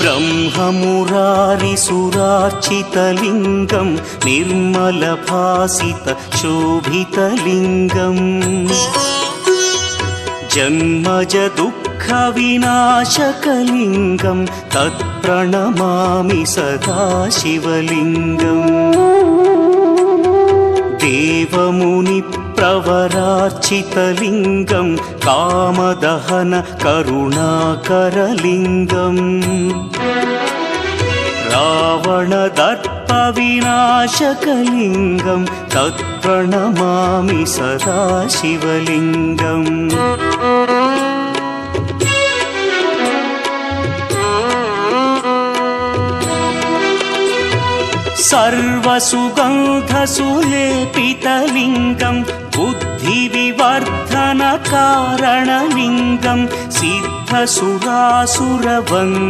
ब्रह्ममुरारिसुरार्चितलिङ्गं निर्मलभासितशोभितलिङ्गम् जन्मज दुःखविनाशकलिङ्गं तत्प्रणमामि सदा शिवलिङ्गम् देवमुनिप्रवरार्चितलिङ्गं कामदहन करुणाकरलिङ्गम् रावणदर्पविनाशकलिङ्गं तत्प्रणमामि सदा शिवलिङ्गम् सर्वसुगन्धसुलेपितलिङ्गं बुद्धिविवर्धनकारणलिङ्गं सिद्धसुरासुरवन्द्यं